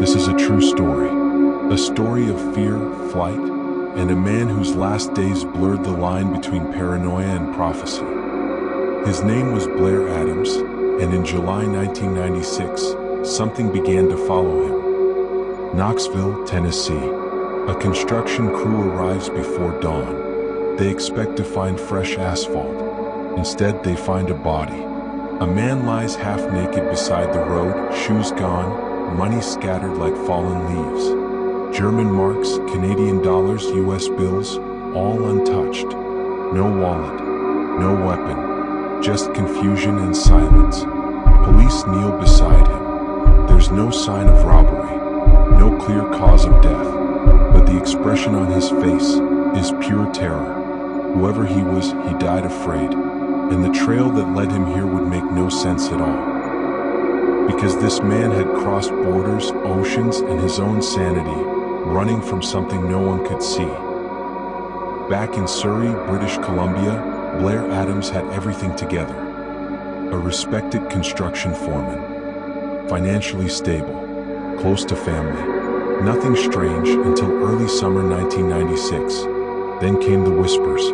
This is a true story. A story of fear, flight, and a man whose last days blurred the line between paranoia and prophecy. His name was Blair Adams, and in July 1996, something began to follow him. Knoxville, Tennessee. A construction crew arrives before dawn. They expect to find fresh asphalt. Instead, they find a body. A man lies half naked beside the road, shoes gone, money scattered like fallen leaves. German marks, Canadian dollars, US bills, all untouched. No wallet, no weapon, just confusion and silence. Police kneel beside him. There's no sign of robbery, no clear cause of death, but the expression on his face is pure terror. Whoever he was, he died afraid, and the trail that led him here would make no sense at all. Because this man had crossed borders, oceans, and his own sanity, running from something no one could see. Back in Surrey, British Columbia, Blair Adams had everything together. A respected construction foreman, financially stable, close to family. Nothing strange until early summer 1996. Then came the whispers.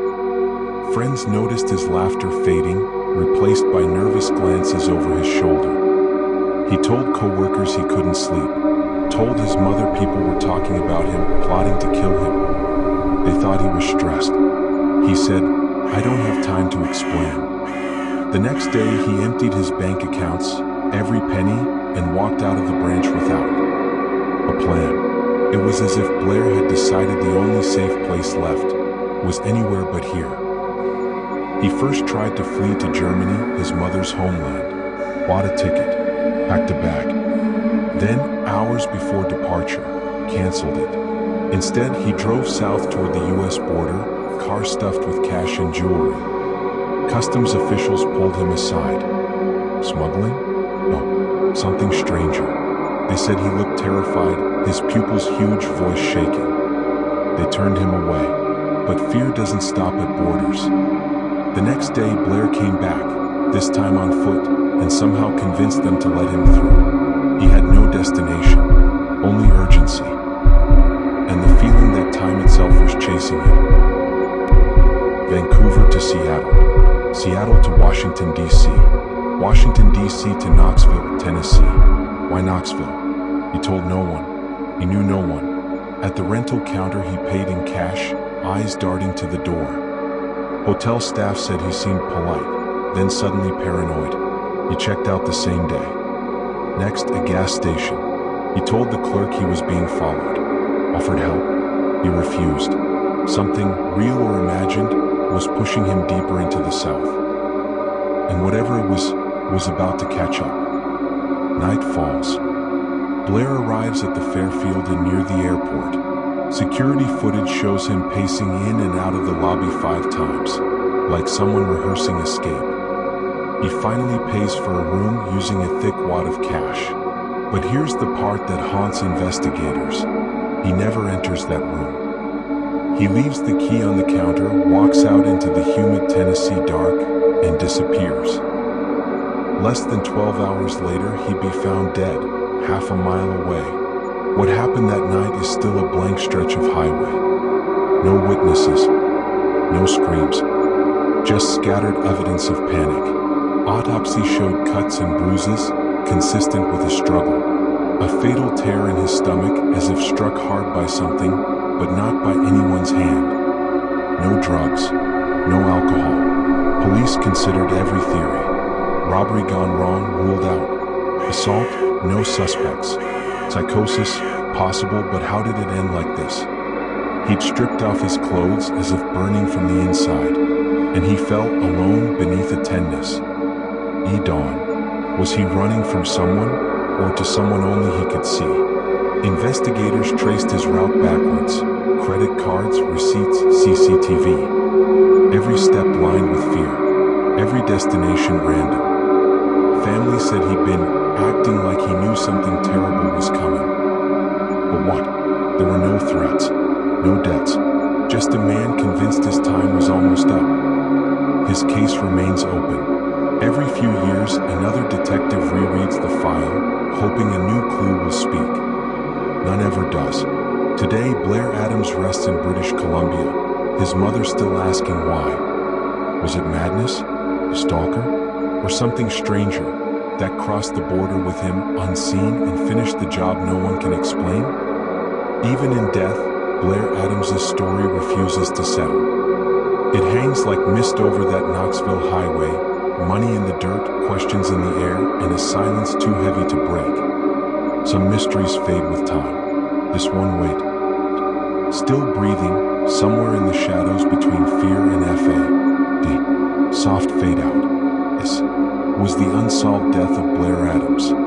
Friends noticed his laughter fading, replaced by nervous glances over his shoulder. He told co-workers he couldn't sleep, told his mother people were talking about him, plotting to kill him. They thought he was stressed. He said, "I don't have time to explain." The next day, he emptied his bank accounts, every penny, and walked out of the branch without a plan. It was as if Blair had decided the only safe place left was anywhere but here. He first tried to flee to Germany, his mother's homeland, bought a ticket, packed a bag. Then, hours before departure, canceled it. Instead, he drove south toward the US border, car stuffed with cash and jewelry. Customs officials pulled him aside. Smuggling? No, something stranger. They said he looked terrified, his pupils huge, voice shaking. They turned him away. But fear doesn't stop at borders. The next day, Blair came back, this time on foot, and somehow convinced them to let him through. He had no destination, only urgency, and the feeling that time itself was chasing him. Vancouver to Seattle, Seattle to Washington, D.C., Washington, D.C. to Knoxville, Tennessee. Why Knoxville? He told no one. He knew no one. At the rental counter, he paid in cash, eyes darting to the door. Hotel staff said he seemed polite, then suddenly paranoid. He checked out the same day. Next, a gas station. He told the clerk he was being followed. Offered help. He refused. Something, real or imagined, was pushing him deeper into the south. And whatever it was about to catch up. Night falls. Blair arrives at the Fairfield Inn near the airport. Security footage shows him pacing in and out of the lobby 5 times, like someone rehearsing escape. He finally pays for a room using a thick wad of cash. But here's the part that haunts investigators. He never enters that room. He leaves the key on the counter, walks out into the humid Tennessee dark, and disappears. Less than 12 hours later, he'd be found dead, half a mile away. What happened that night is still a blank stretch of highway. No witnesses, no screams, just scattered evidence of panic. Autopsy showed cuts and bruises, consistent with a struggle. A fatal tear in his stomach as if struck hard by something, but not by anyone's hand. No drugs, no alcohol. Police considered every theory. Robbery gone wrong, ruled out. Assault, no suspects. Psychosis, possible, but how did it end like this? He'd stripped off his clothes as if burning from the inside, and he felt alone beneath a tenderness. Dawn. Was he running from someone, or to someone only he could see? Investigators traced his route backwards, credit cards, receipts, CCTV. Every step lined with fear, every destination random. Family said he'd been acting like he knew something terrible was coming. But what? There were no threats, no debts, just a man convinced his time was almost up. His case remains open. Every few years, another detective rereads the file, hoping a new clue will speak. never does. Today, Blair Adams rests in British Columbia, his mother still asking why. Was it madness, a stalker, or something stranger that crossed the border with him unseen and finished the job no one can explain? Even in death, Blair Adams' story refuses to settle. It hangs like mist over that Knoxville highway, money in the dirt, questions in the air, and a silence too heavy to break. Some mysteries fade with time. This one wait. Still breathing, somewhere in the shadows between fear and FA. The soft fade out. This was the unsolved death of Blair Adams.